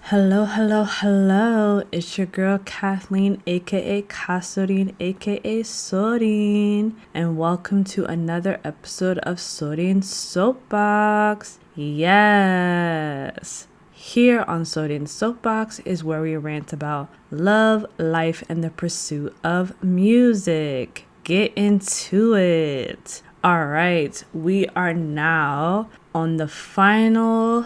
Hello, hello, hello. It's your girl Kathleen, aka Kasorin, aka Sorin, and welcome to another episode of Sorin Soapbox. Yes. Here on Sorin Soapbox is where we rant about love, life, and the pursuit of music. Get into it. All right, we are now on the final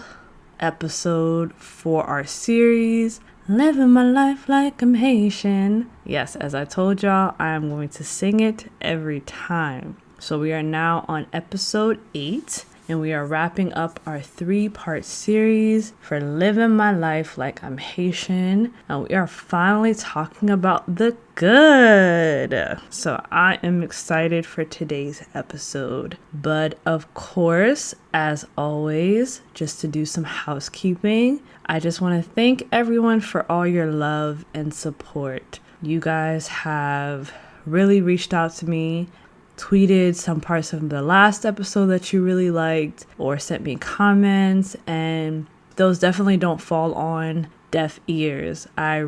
episode for our series, Living My Life Like I'm Haitian. Yes, as I told y'all, I am going to sing it every time. So we are now on episode 8, and we are wrapping up our 3-part series for Living My Life Like I'm Haitian. And we are finally talking about the good. So I am excited for today's episode. But of course, as always, just to do some housekeeping, I just want to thank everyone for all your love and support. You guys have really reached out to me, tweeted some parts of the last episode that you really liked, or sent me comments, and those definitely don't fall on deaf ears. I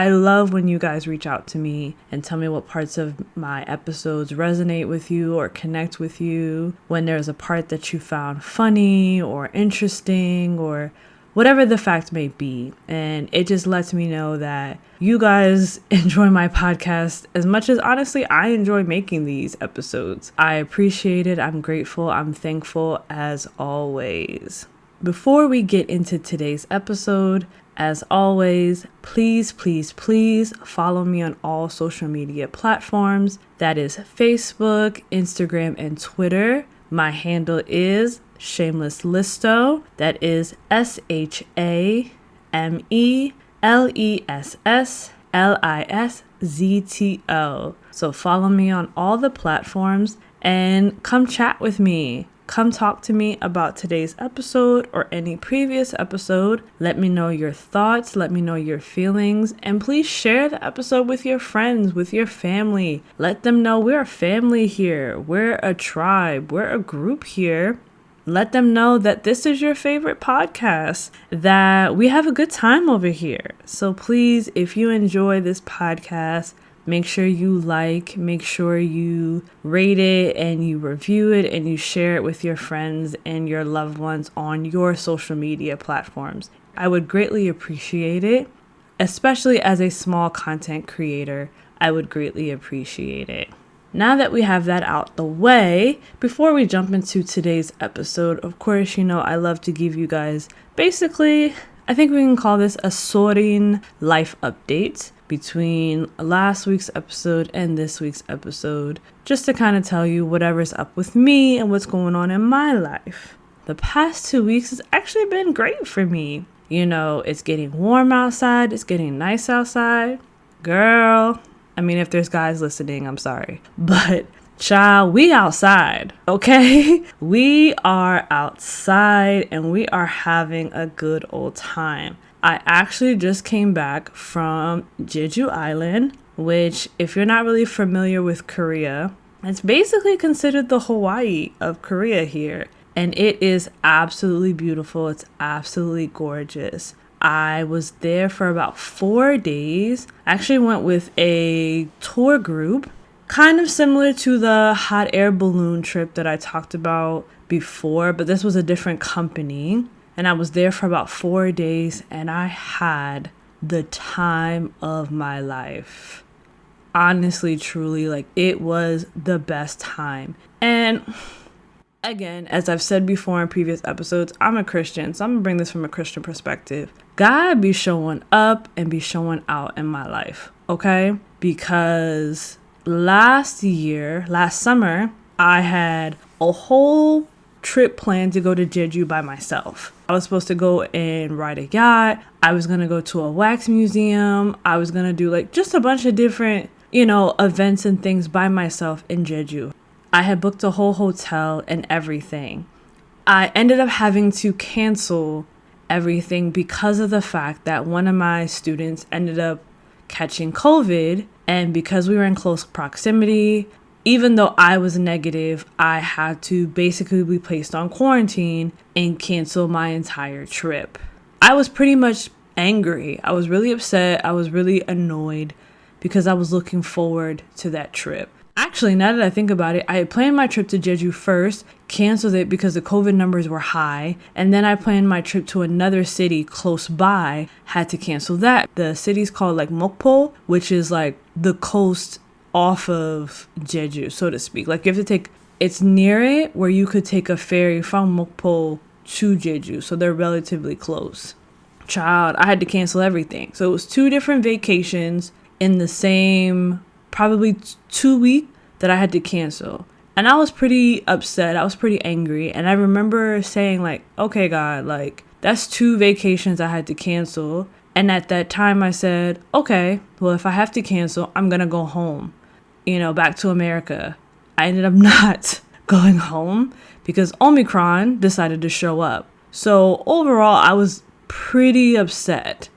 love when you guys reach out to me and tell me what parts of my episodes resonate with you or connect with you, when there's a part that you found funny or interesting or whatever the fact may be. And it just lets me know that you guys enjoy my podcast as much as, honestly, I enjoy making these episodes. I appreciate it. I'm grateful. I'm thankful as always. Before we get into today's episode, as always, please follow me on all social media platforms. That is Facebook, Instagram, and Twitter. My handle is Shameless Listo. That is ShamelessListzto. So follow me on all the platforms and come chat with me. Come talk to me about today's episode or any previous episode. Let me know your thoughts. Let me know your feelings. And please share the episode with your friends, with your family. Let them know we're a family here. We're a tribe. We're a group here. Let them know that this is your favorite podcast, that we have a good time over here. So please, if you enjoy this podcast, make sure you make sure you rate it and you review it and you share it with your friends and your loved ones on your social media platforms. I would greatly appreciate it, especially as a small content creator. I would greatly appreciate it. Now that we have that out the way, before we jump into today's episode, of course, I love to give you guys basically, I think we can call this a Sorin life update between last week's episode and this week's episode, just to kind of tell you whatever's up with me and what's going on in my life. The past 2 weeks has actually been great for me. It's getting warm outside. It's getting nice outside. Girl, if there's guys listening, I'm sorry. But child, we outside, okay? We are outside and we are having a good old time. I actually just came back from Jeju Island, which, if you're not really familiar with Korea, it's basically considered the Hawaii of Korea here. And it is absolutely beautiful. It's absolutely gorgeous. I was there for about 4 days. I actually went with a tour group, kind of similar to the hot air balloon trip that I talked about before, but this was a different company. And I was there for about 4 days and I had the time of my life. Honestly, truly, it was the best time. And again, as I've said before in previous episodes, I'm a Christian, so I'm gonna bring this from a Christian perspective. God be showing up and be showing out in my life, okay? Because last summer, I had a whole trip planned to go to Jeju by myself. I was supposed to go and ride a yacht. I was going to go to a wax museum. I was going to do just a bunch of different, events and things by myself in Jeju. I had booked a whole hotel and everything. I ended up having to cancel everything because of the fact that one of my students ended up catching COVID. And because we were in close proximity, even though I was negative, I had to basically be placed on quarantine and cancel my entire trip. I was pretty much angry. I was really upset. I was really annoyed because I was looking forward to that trip. Actually, now that I think about it, I had planned my trip to Jeju first, canceled it because the COVID numbers were high, and then I planned my trip to another city close by, had to cancel that. The city's called like Mokpo, which is like the coast off of Jeju, so to speak. Like you have to take, it's near it where you could take a ferry from Mokpo to Jeju, so they're relatively close. Child, I had to cancel everything. So it was 2 different vacations in the same probably 2 weeks that I had to cancel. And I was pretty upset. I was pretty angry. And I remember saying like, okay, God, like that's 2 vacations I had to cancel. And at that time I said, okay, well, if I have to cancel, I'm going to go home, back to America. I ended up not going home because Omicron decided to show up. So overall, I was pretty upset.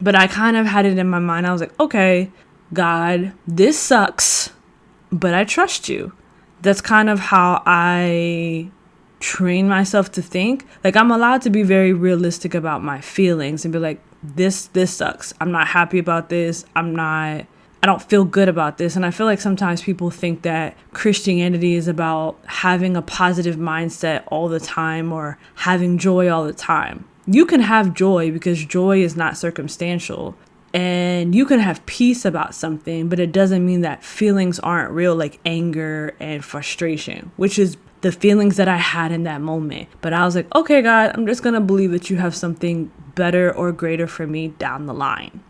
But I kind of had it in my mind. I was like, okay, God, this sucks, but I trust you. That's kind of how I train myself to think. Like I'm allowed to be very realistic about my feelings and be like, this sucks. I'm not happy about this. I don't feel good about this. And I feel like sometimes people think that Christianity is about having a positive mindset all the time or having joy all the time. You can have joy because joy is not circumstantial. And you can have peace about something, but it doesn't mean that feelings aren't real, like anger and frustration, which is the feelings that I had in that moment. But I was like, okay, God, I'm just going to believe that you have something better or greater for me down the line.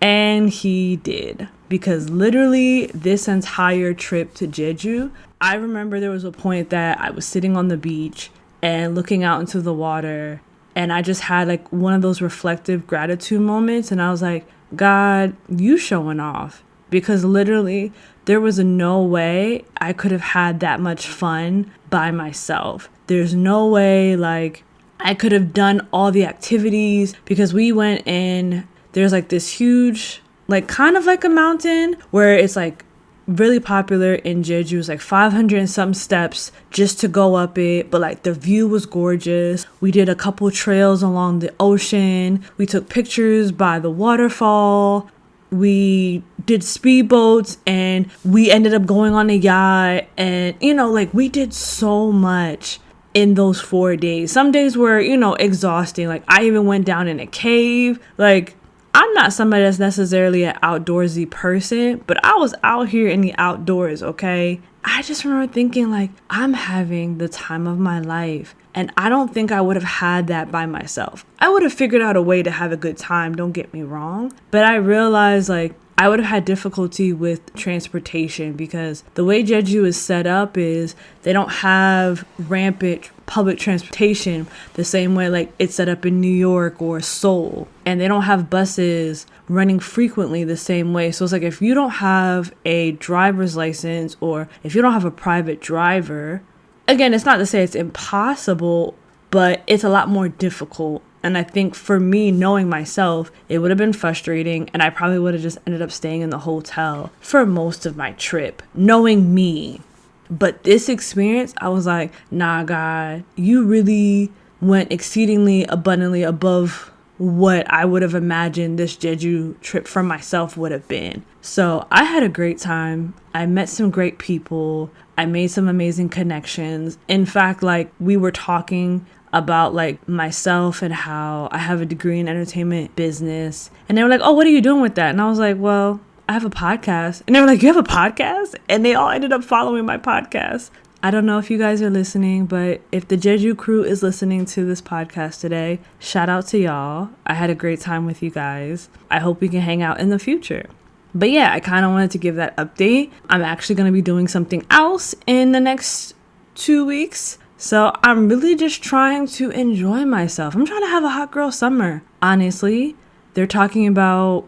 And he did, because literally this entire trip to Jeju, I remember there was a point that I was sitting on the beach and looking out into the water, and I just had like one of those reflective gratitude moments. And I was like, God, you showing off, because literally there was no way I could have had that much fun by myself. There's no way like I could have done all the activities, because we went in, there's like this huge, like kind of like a mountain where it's like really popular in Jeju. It's like 500 and some steps just to go up it, but like the view was gorgeous. We did a couple trails along the ocean. We took pictures by the waterfall. We did speedboats, and we ended up going on a yacht, and like we did so much in those 4 days. Some days were exhausting. Like I even went down in a cave. Like I'm not somebody that's necessarily an outdoorsy person, but I was out here in the outdoors, okay? I just remember thinking like, I'm having the time of my life. And I don't think I would have had that by myself. I would have figured out a way to have a good time, don't get me wrong. But I realized like, I would have had difficulty with transportation, because the way Jeju is set up is they don't have rampant public transportation the same way like it's set up in New York or Seoul. And they don't have buses running frequently the same way. So it's like if you don't have a driver's license, or if you don't have a private driver, again, it's not to say it's impossible, but it's a lot more difficult. And I think for me, knowing myself, it would have been frustrating, and I probably would have just ended up staying in the hotel for most of my trip, knowing me. But this experience, I was like, nah, God, you really went exceedingly abundantly above what I would have imagined this Jeju trip for myself would have been. So I had a great time. I met some great people. I made some amazing connections. In fact, like we were talking about like myself and how I have a degree in entertainment business. And they were like, oh, what are you doing with that? And I was like, well, I have a podcast. And they were like, you have a podcast? And they all ended up following my podcast. I don't know if you guys are listening, but if the Jeju crew is listening to this podcast today, shout out to y'all. I had a great time with you guys. I hope we can hang out in the future. But yeah, I kind of wanted to give that update. I'm actually going to be doing something else in the next 2 weeks. So I'm really just trying to enjoy myself. I'm trying to have a hot girl summer. Honestly, they're talking about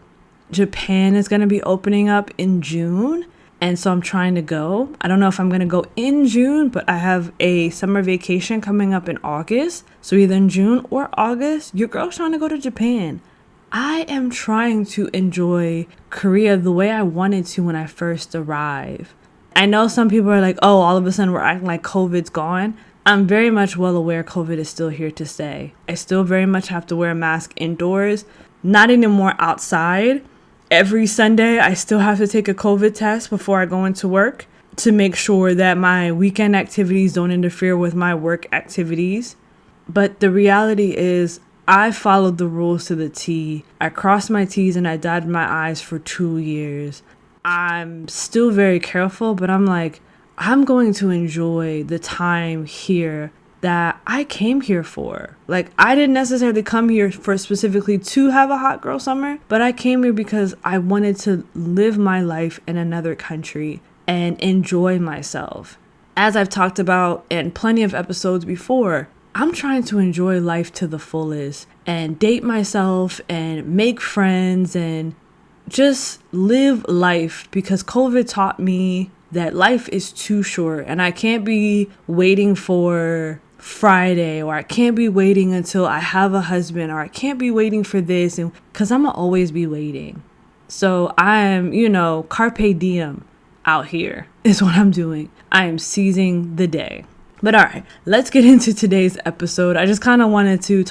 Japan is going to be opening up in June. And so I'm trying to go. I don't know if I'm going to go in June, but I have a summer vacation coming up in August. So either in June or August, your girl's trying to go to Japan. I am trying to enjoy Korea the way I wanted to when I first arrived. I know some people are like, oh, all of a sudden we're acting like COVID's gone. I'm very much well aware COVID is still here to stay. I still very much have to wear a mask indoors, not anymore outside. Every Sunday, I still have to take a COVID test before I go into work to make sure that my weekend activities don't interfere with my work activities. But the reality is, I followed the rules to the T. I crossed my T's and I dotted my I's for 2 years. I'm still very careful, but I'm like, I'm going to enjoy the time here that I came here for. Like, I didn't necessarily come here for specifically to have a hot girl summer, but I came here because I wanted to live my life in another country and enjoy myself. As I've talked about in plenty of episodes before, I'm trying to enjoy life to the fullest and date myself and make friends and just live life, because COVID taught me that life is too short and I can't be waiting for Friday, or I can't be waiting until I have a husband, or I can't be waiting for this, and because I'm gonna always be waiting. So I'm, carpe diem out here is what I'm doing. I am seizing the day. But all right, let's get into today's episode. I just kind of wanted to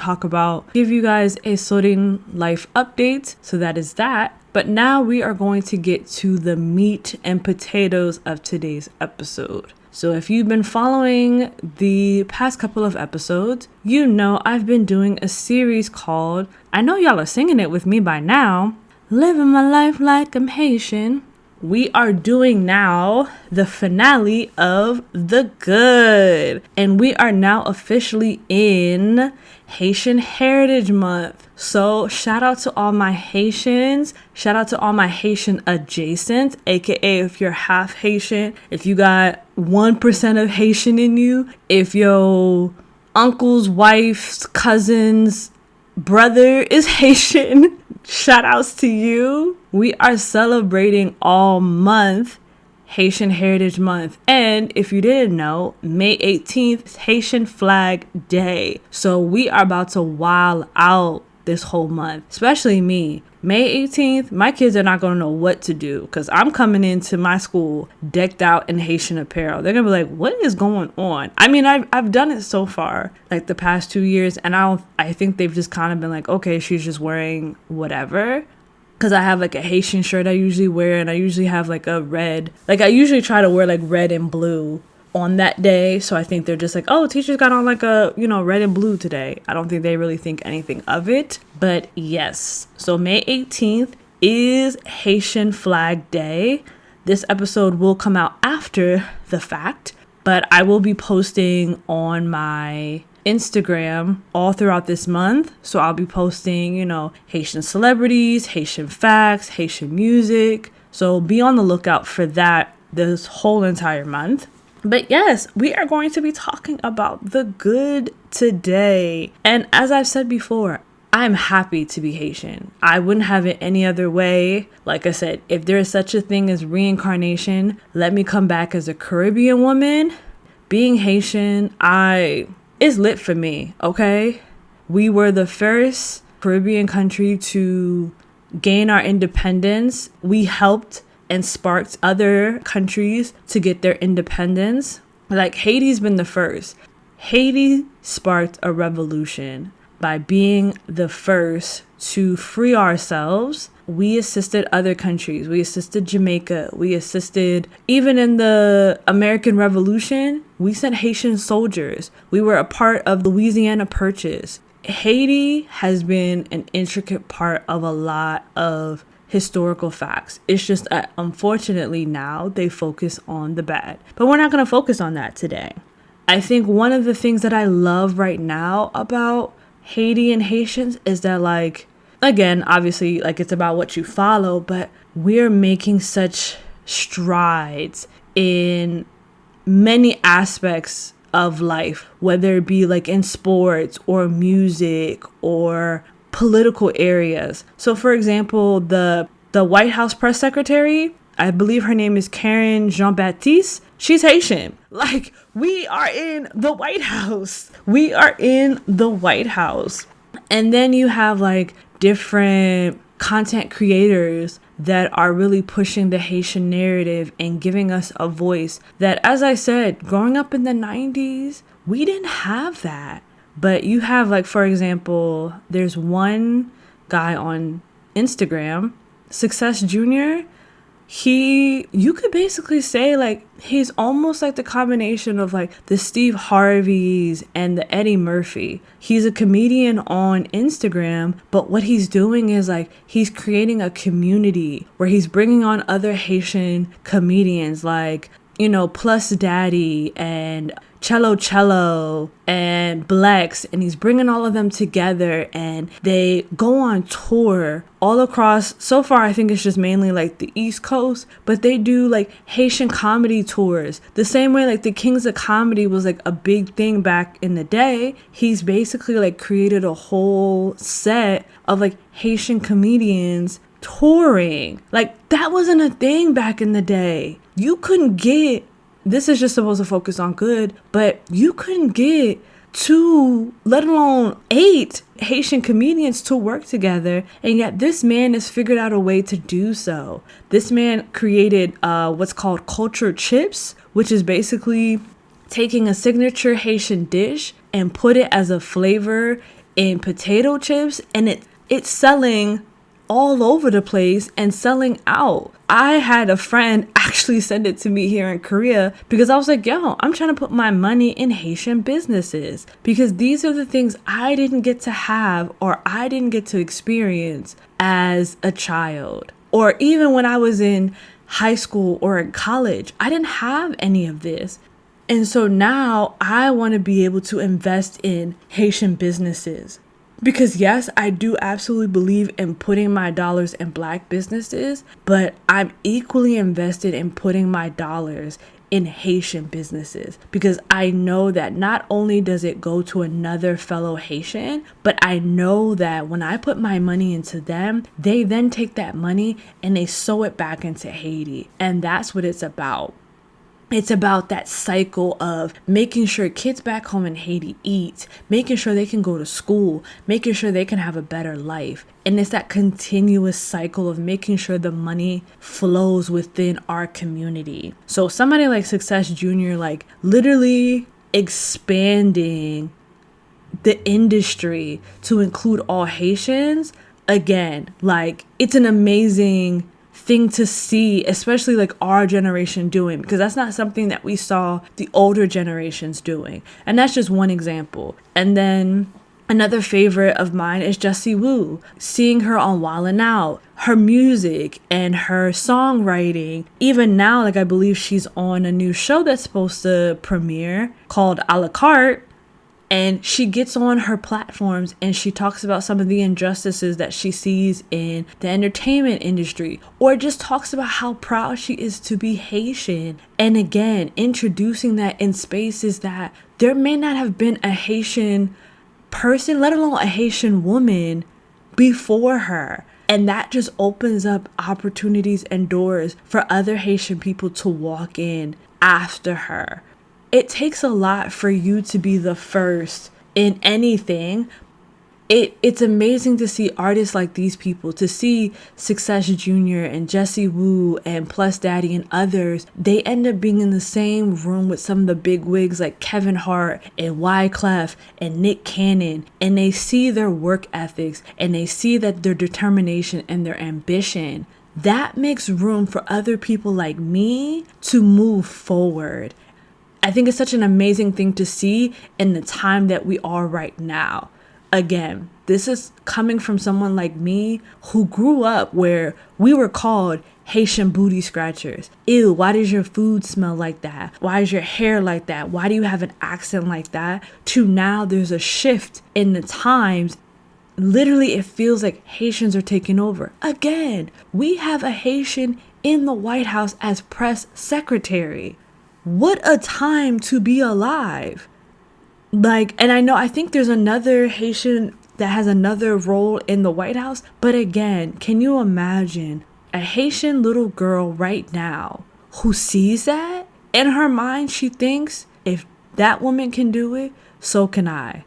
give you guys a sorting life update. So that is that. But now we are going to get to the meat and potatoes of today's episode. So if you've been following the past couple of episodes, you know I've been doing a series called, I know y'all are singing it with me by now, Living My Life Like I'm Haitian. We are doing now the finale of The Good. And we are now officially in Haitian Heritage Month. So shout out to all my Haitians. Shout out to all my Haitian adjacent, aka if you're half Haitian, if you got 1% of Haitian in you, if your uncle's wife's cousin's brother is Haitian, shout outs to you. We are celebrating all month Haitian Heritage Month. And if you didn't know, May 18th is Haitian Flag Day. So we are about to wild out this whole month, especially me. May 18th, my kids are not going to know what to do because I'm coming into my school decked out in Haitian apparel. They're going to be like, what is going on? I mean, I've done it so far, like the past 2 years, and I think they've just kind of been like, okay, she's just wearing whatever. Because I have like a Haitian shirt I usually wear, and I usually have like a red, like I usually try to wear like red and blue on that day. So I think they're just like, oh, teacher's got on like a, red and blue today. I don't think they really think anything of it. But yes, so May 18th is Haitian Flag Day. This episode will come out after the fact, but I will be posting on my Instagram all throughout this month. So I'll be posting, Haitian celebrities, Haitian facts, Haitian music. So be on the lookout for that this whole entire month. But yes, we are going to be talking about The Good today. And as I've said before, I'm happy to be Haitian. I wouldn't have it any other way. Like I said, if there is such a thing as reincarnation, let me come back as a Caribbean woman. Being Haitian, it's lit for me, okay? We were the first Caribbean country to gain our independence. We helped and sparked other countries to get their independence. Like Haiti's been the first. Haiti sparked a revolution by being the first to free ourselves. We assisted other countries. We assisted Jamaica. We assisted, even in the American Revolution, we sent Haitian soldiers. We were a part of the Louisiana Purchase. Haiti has been an intricate part of a lot of historical facts. It's just that unfortunately now they focus on the bad. But we're not going to focus on that today. I think one of the things that I love right now about Haiti and Haitians is that, like, again, obviously, like, it's about what you follow, but we're making such strides in many aspects of life, whether it be like in sports or music or political areas. So for example, the White House press secretary, I believe her name is Karen Jean-Baptiste. She's Haitian. Like, we are in the White House. We are in the White House. And then you have like different content creators that are really pushing the Haitian narrative and giving us a voice that, as I said, growing up in the 90s, we didn't have that. But you have, like, for example, there's one guy on Instagram, Success Junior. You could basically say, like, he's almost like the combination of, like, the Steve Harveys and the Eddie Murphy. He's a comedian on Instagram, but what he's doing is, like, he's creating a community where he's bringing on other Haitian comedians, like, you know, Plus Daddy and Cello and Blex, and he's bringing all of them together, and they go on tour all across. So far, I think it's just mainly like the East Coast, but they do like Haitian comedy tours. The same way like the Kings of Comedy was like a big thing back in the day. He's basically like created a whole set of like Haitian comedians touring. Like, that wasn't a thing back in the day. You couldn't get, this is just supposed to focus on good, but you couldn't get 2, let alone 8 Haitian comedians to work together, and yet this man has figured out a way to do so. This man created what's called culture chips, which is basically taking a signature Haitian dish and put it as a flavor in potato chips, and it's selling all over the place and selling out. I had a friend actually send it to me here in Korea because I was like, yo, I'm trying to put my money in Haitian businesses because these are the things I didn't get to have or I didn't get to experience as a child. Or even when I was in high school or in college, I didn't have any of this. And so now I want to be able to invest in Haitian businesses. Because yes, I do absolutely believe in putting my dollars in Black businesses, but I'm equally invested in putting my dollars in Haitian businesses because I know that not only does it go to another fellow Haitian, but I know that when I put my money into them, they then take that money and they sow it back into Haiti. And that's what it's about. It's about that cycle of making sure kids back home in Haiti eat, making sure they can go to school, making sure they can have a better life. And it's that continuous cycle of making sure the money flows within our community. So somebody like Success Junior, like literally expanding the industry to include all Haitians, again, like it's an amazing thing to see, especially like our generation doing, because that's not something that we saw the older generations doing. And that's just one example. And then another favorite of mine is Jessie Woo. Seeing her on Wildin' Out, her music and her songwriting. Even now, like I believe she's on a new show that's supposed to premiere called A La Carte. And she gets on her platforms and she talks about some of the injustices that she sees in the entertainment industry, or just talks about how proud she is to be Haitian. And again, introducing that in spaces that there may not have been a Haitian person, let alone a Haitian woman before her. And that just opens up opportunities and doors for other Haitian people to walk in after her. It takes a lot for you to be the first in anything. It's amazing to see artists like these people, to see Success Junior and Jessie Woo and Plus Daddy and others. They end up being in the same room with some of the big wigs like Kevin Hart and Wyclef and Nick Cannon, and they see their work ethics and they see that their determination and their ambition. That makes room for other people like me to move forward. I think it's such an amazing thing to see in the time that we are right now. Again, this is coming from someone like me who grew up where we were called Haitian booty scratchers. Ew, why does your food smell like that? Why is your hair like that? Why do you have an accent like that? To now there's a shift in the times. Literally, it feels like Haitians are taking over. Again, we have a Haitian in the White House as press secretary. What a time to be alive. Like, and I think there's another Haitian that has another role in the White House. But again, can you imagine a Haitian little girl right now who sees that? In her mind, she thinks if that woman can do it, so can I.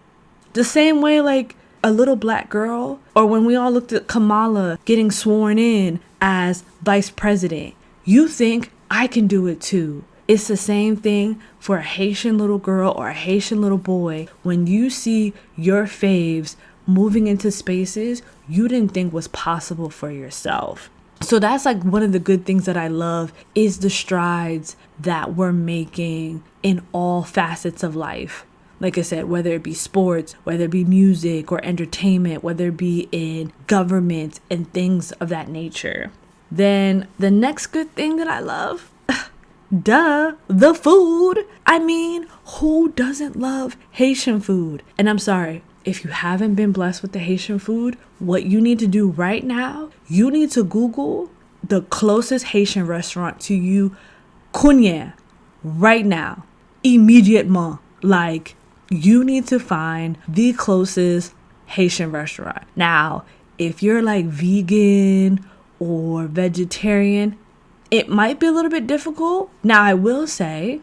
The same way, like, a little black girl, or when we all looked at Kamala getting sworn in as vice president, you think I can do it too. It's the same thing for a Haitian little girl or a Haitian little boy. When you see your faves moving into spaces you didn't think was possible for yourself. So that's like one of the good things that I love is the strides that we're making in all facets of life. Like I said, whether it be sports, whether it be music or entertainment, whether it be in government and things of that nature. Then the next good thing that I love, the food. I mean, who doesn't love Haitian food? And I'm sorry, if you haven't been blessed with the Haitian food, what you need to do right now, you need to Google the closest Haitian restaurant to you, Kounya, right now, immediatement. Like, you need to find the closest Haitian restaurant. Now, if you're like vegan or vegetarian, it might be a little bit difficult. Now, I will say,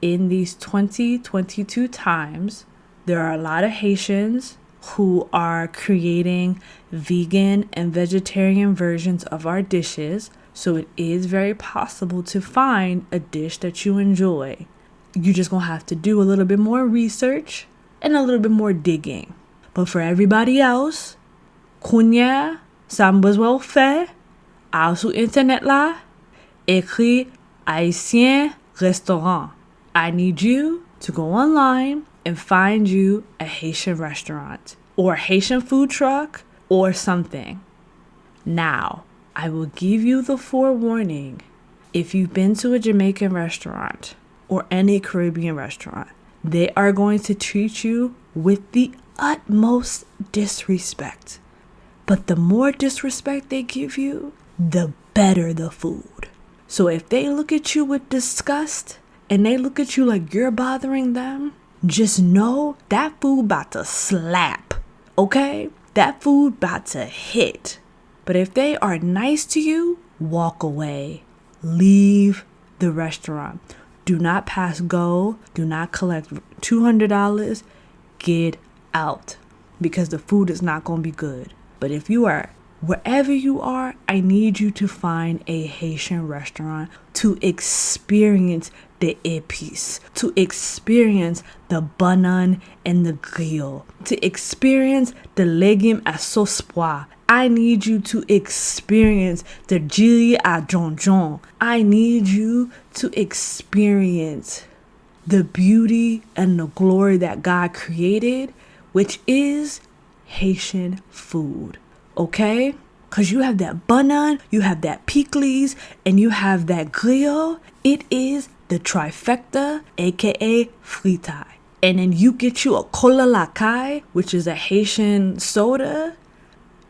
in these 2022 times, there are a lot of Haitians who are creating vegan and vegetarian versions of our dishes. So it is very possible to find a dish that you enjoy. You just gonna have to do a little bit more research and a little bit more digging. But for everybody else, Kounya, ça m'besoin fait, sur internet là, écrit Haitien restaurant. I need you to go online and find you a Haitian restaurant or a Haitian food truck or something. Now, I will give you the forewarning. If you've been to a Jamaican restaurant or any Caribbean restaurant, they are going to treat you with the utmost disrespect. But the more disrespect they give you, the better the food. So if they look at you with disgust and they look at you like you're bothering them, just know that food about to slap, okay? That food about to hit. But if they are nice to you, walk away. Leave the restaurant. Do not pass go. Do not collect $200. Get out. Because the food is not going to be good. But if you are, wherever you are, I need you to find a Haitian restaurant to experience the épices, to experience the banan and the griot, to experience the légumes à sauce pois. I need you to experience the jili à jonjon. I need you to experience the beauty and the glory that God created, which is Haitian food, okay? Because you have that banan, you have that pickles, and you have that griot. It is the trifecta, aka fritai. And then you get you a cola lakai, which is a Haitian soda.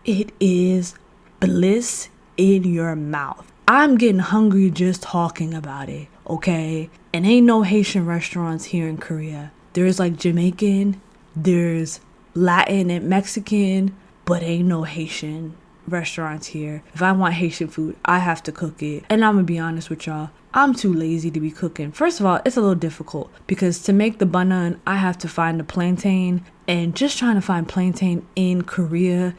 It is bliss in your mouth. I'm getting hungry just talking about it, okay? And ain't no Haitian restaurants here in Korea. There's like Jamaican, there's Latin and Mexican, but ain't no Haitian restaurants here. If I want Haitian food, I have to cook it. And I'm gonna be honest with y'all, I'm too lazy to be cooking. First of all, it's a little difficult because to make the banan, I have to find the plantain, and just trying to find plantain in Korea,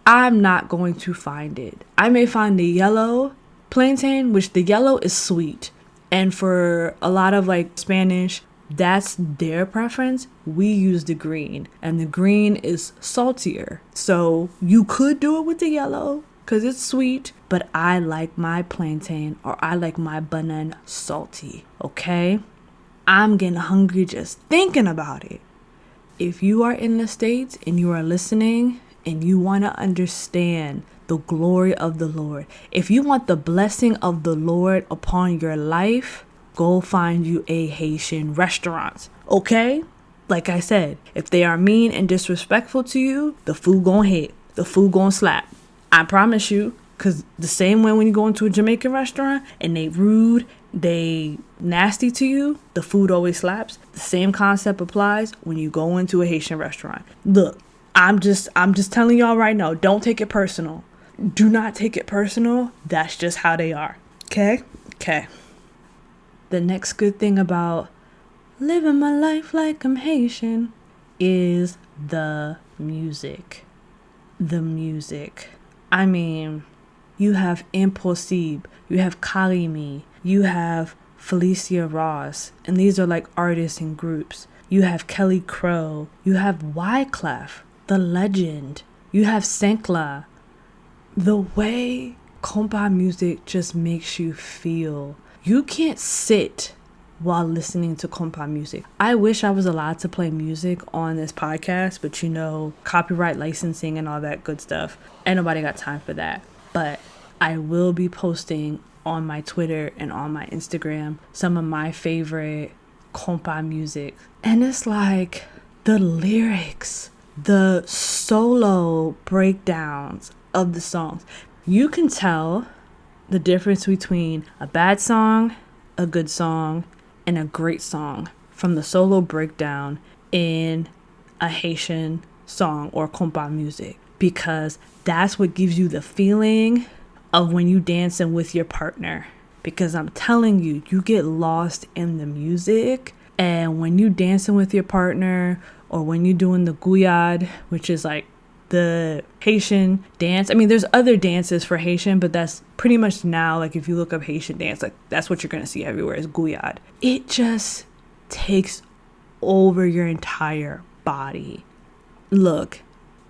I'm not going to find it. I may find the yellow plantain, which the yellow is sweet. And for a lot of like Spanish, that's their preference. We use the green, and the green is saltier. So you could do it with the yellow because it's sweet, but I like my plantain or I like my banana salty, okay? I'm getting hungry just thinking about it. If you are in the States and you are listening and you want to understand the glory of the Lord, if you want the blessing of the Lord upon your life, go find you a Haitian restaurant, okay? Like I said, if they are mean and disrespectful to you, the food gonna hit, the food gonna slap. I promise you, because the same way when you go into a Jamaican restaurant and they rude, they nasty to you, the food always slaps. The same concept applies when you go into a Haitian restaurant. Look, I'm just telling y'all right now, don't take it personal. Do not take it personal. That's just how they are. Okay? Okay. The next good thing about living my life like I'm Haitian is the music. The music. I mean, you have Impossible, you have Karimi, you have Felicia Ross, and these are like artists and groups. You have Kelly Crow, you have Wyclef, the legend, you have Senkla. The way compa music just makes you feel. You can't sit while listening to compa music. I wish I was allowed to play music on this podcast, but you know, copyright licensing and all that good stuff. Ain't nobody got time for that. But I will be posting on my Twitter and on my Instagram some of my favorite compa music. And it's like the lyrics, the solo breakdowns of the songs. You can tell the difference between a bad song, a good song, and a great song from the solo breakdown in a Haitian song or compa music, because that's what gives you the feeling of when you dancing with your partner. Because I'm telling you, you get lost in the music, and when you dancing with your partner, or when you're doing the guyad, which is like the Haitian dance. I mean, there's other dances for Haitian, but that's pretty much now, like if you look up Haitian dance, like that's what you're gonna see everywhere is guyad. It just takes over your entire body. Look,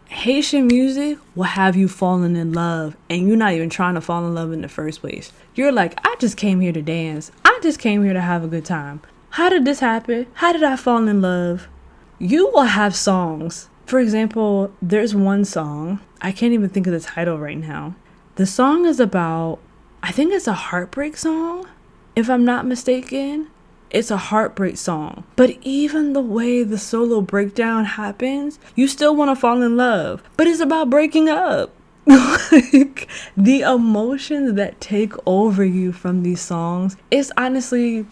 Haitian music will have you falling in love, and you're not even trying to fall in love in the first place. You're like, I just came here to dance. I just came here to have a good time. How did this happen? How did I fall in love? You will have songs. For example, there's one song, I can't even think of the title right now. The song is about, I think it's a heartbreak song, if I'm not mistaken. It's a heartbreak song. But even the way the solo breakdown happens, you still want to fall in love. But it's about breaking up. Like, the emotions that take over you from these songs, it's honestly,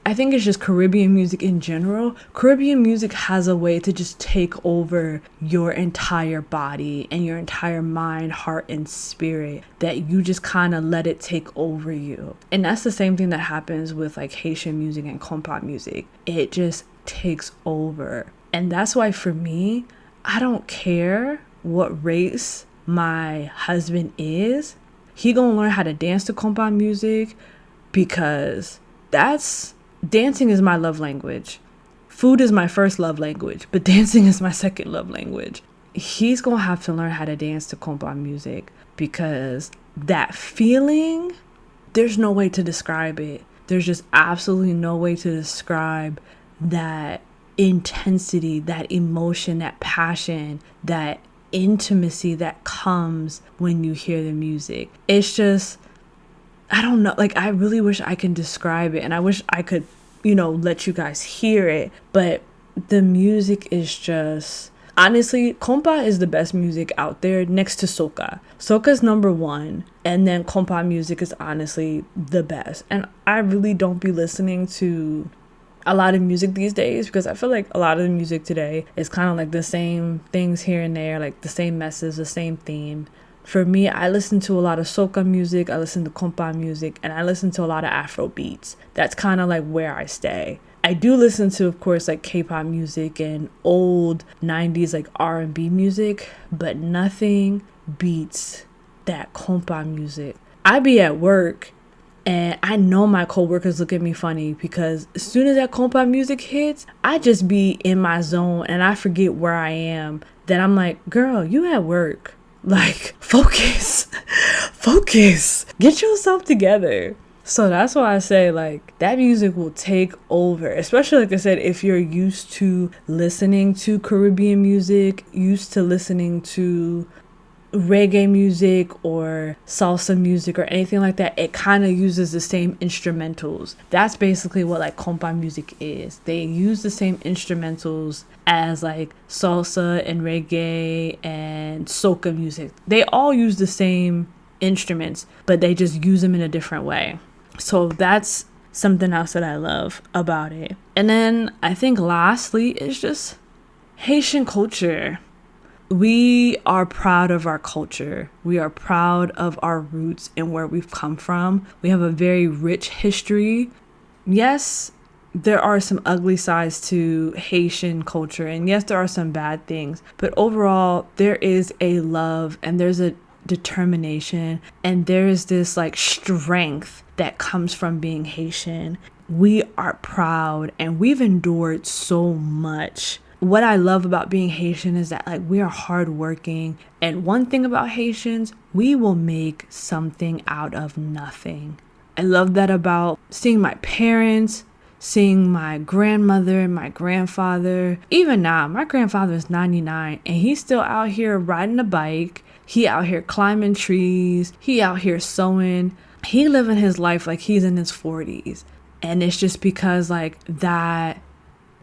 I think it's just Caribbean music in general. Caribbean music has a way to just take over your entire body and your entire mind, heart, and spirit, that you just kind of let it take over you. And that's the same thing that happens with like Haitian music and compa music. It just takes over. And that's why for me, I don't care what race my husband is. He gonna learn how to dance to compa music, because dancing is my love language. Food is my first love language, but dancing is my second love language. He's gonna have to learn how to dance to compa music, because that feeling, there's no way to describe it. There's just absolutely no way to describe that intensity, that emotion, that passion, that intimacy that comes when you hear the music. It's just, I don't know, like I really wish I could describe it, and I wish I could, let you guys hear it, but the music is just, honestly, compa is the best music out there next to soca. Soca's number one, and then compa music is honestly the best. And I really don't be listening to a lot of music these days, because I feel like a lot of the music today is kind of like the same things here and there, like the same message, the same theme. For me, I listen to a lot of soca music, I listen to compa music, and I listen to a lot of Afro beats. That's kind of like where I stay. I do listen to, of course, like K-pop music and old 90s like R&B music, but nothing beats that compa music. I be at work, and I know my coworkers look at me funny, because as soon as that compa music hits, I just be in my zone and I forget where I am. Then I'm like, girl, you at work. Like, focus, get yourself together. So that's why I say, like, that music will take over, especially, like I said, if you're used to listening to Caribbean music, used to listening to reggae music or salsa music or anything like that. It kind of uses the same instrumentals. That's basically what like compa music is. They use the same instrumentals as like salsa and reggae and soca music. They all use the same instruments, but they just use them in a different way. So that's something else that I love about it. And then I think lastly is just Haitian culture. We are proud of our culture. We are proud of our roots and where we've come from. We have a very rich history. Yes, there are some ugly sides to Haitian culture, and yes, there are some bad things, but overall there is a love and there's a determination and there is this like strength that comes from being Haitian. We are proud and we've endured so much. What I love about being Haitian is that like we are hardworking, and one thing about Haitians, we will make something out of nothing. I love that about seeing my parents, seeing my grandmother and my grandfather. Even now, my grandfather is 99 and he's still out here riding a bike. He out here climbing trees. He out here sewing. He living his life like he's in his 40s. And it's just because like that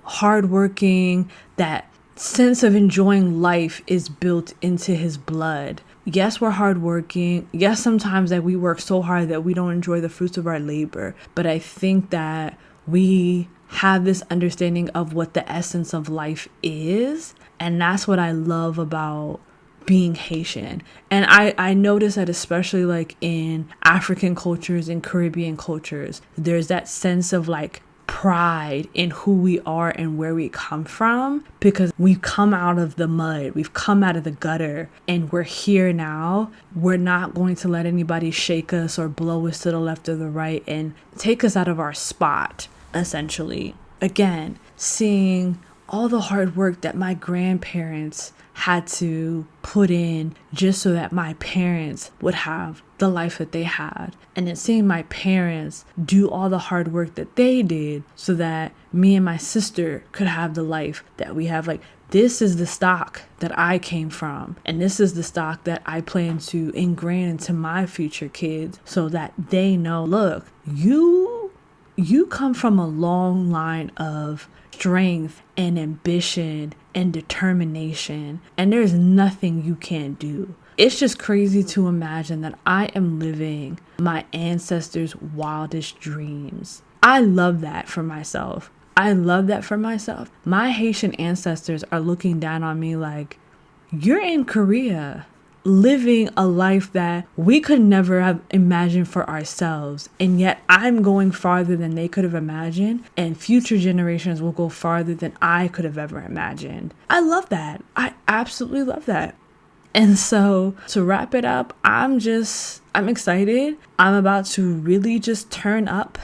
hardworking, that sense of enjoying life is built into his blood. Yes, we're hardworking. Yes, sometimes that we work so hard that we don't enjoy the fruits of our labor. But I think that we have this understanding of what the essence of life is. And that's what I love about being Haitian. And I notice that especially like in African cultures and Caribbean cultures, there's that sense of like pride in who we are and where we come from, because we've come out of the mud, we've come out of the gutter, and we're here now. We're not going to let anybody shake us or blow us to the left or the right and take us out of our spot, essentially. Again, seeing all the hard work that my grandparents had to put in just so that my parents would have the life that they had. And then seeing my parents do all the hard work that they did so that me and my sister could have the life that we have. Like, this is the stock that I came from. And this is the stock that I plan to ingrain into my future kids so that they know, look, you come from a long line of strength and ambition and determination, and there's nothing you can't do. It's just crazy to imagine that I am living my ancestors' wildest dreams. I love that for myself. My Haitian ancestors are looking down on me like, you're in Korea living a life that we could never have imagined for ourselves. And yet I'm going farther than they could have imagined. And future generations will go farther than I could have ever imagined. I love that. I absolutely love that. And so to wrap it up, I'm excited. I'm about to really just turn up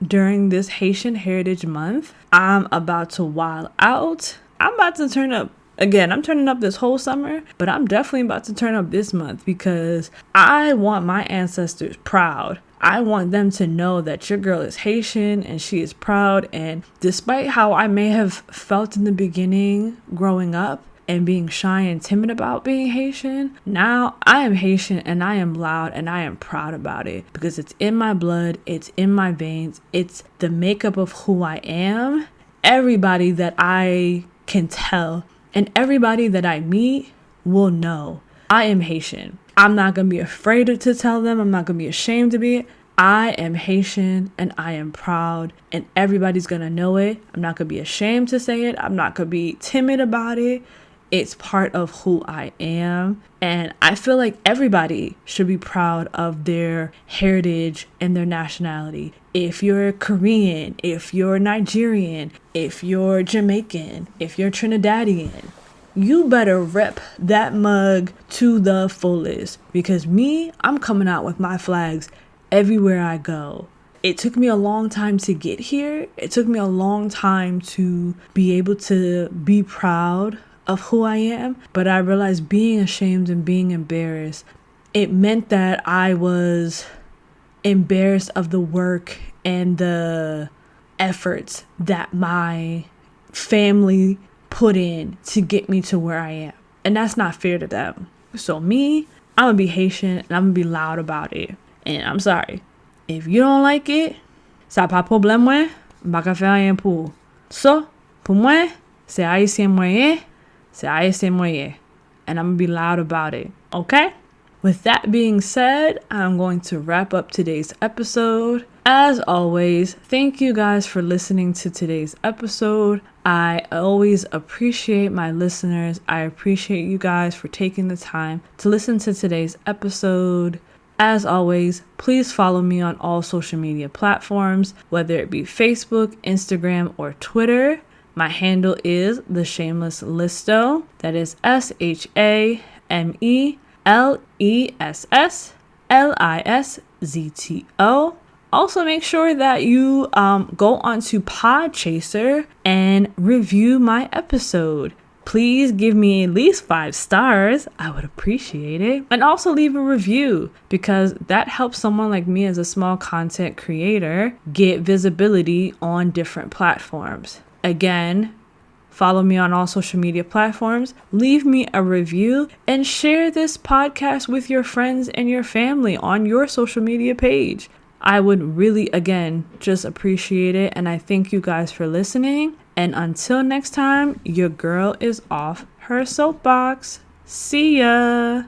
during this Haitian Heritage Month. I'm about to wild out. I'm about to turn up. Again, I'm turning up this whole summer, but I'm definitely about to turn up this month because I want my ancestors proud. I want them to know that your girl is Haitian and she is proud. And despite how I may have felt in the beginning growing up and being shy and timid about being Haitian, now I am Haitian and I am loud and I am proud about it because it's in my blood, it's in my veins, it's the makeup of who I am. Everybody that I can tell and everybody that I meet will know I am Haitian. I'm not going to be afraid to tell them. I'm not going to be ashamed to be it. I am Haitian and I am proud and everybody's going to know it. I'm not going to be ashamed to say it. I'm not going to be timid about it. It's part of who I am. And I feel like everybody should be proud of their heritage and their nationality. If you're Korean, if you're Nigerian, if you're Jamaican, if you're Trinidadian, you better rep that mug to the fullest. Because me, I'm coming out with my flags everywhere I go. It took me a long time to get here. It took me a long time to be able to be proud of who I am, but I realized being ashamed and being embarrassed, it meant that I was embarrassed of the work and the efforts that my family put in to get me to where I am. And that's not fair to them. So me, I'm gonna be Haitian and I'm gonna be loud about it. And I'm sorry. If you don't like it, ça pas problème moi, m'pa faire rien pour. So, pour moi, c'est haïtien moyen. And I'm going to be loud about it. Okay? With that being said, I'm going to wrap up today's episode. As always, thank you guys for listening to today's episode. I always appreciate my listeners. I appreciate you guys for taking the time to listen to today's episode. As always, please follow me on all social media platforms, whether it be Facebook, Instagram, or Twitter. My handle is The Shameless Listo. That is ShamelessLisZto. Also, make sure that you go onto Podchaser and review my episode. Please give me at least 5 stars. I would appreciate it. And also leave a review, because that helps someone like me as a small content creator get visibility on different platforms. Again, follow me on all social media platforms, leave me a review, and share this podcast with your friends and your family on your social media page. I would really, again, just appreciate it. And I thank you guys for listening. And until next time, your girl is off her soapbox. See ya.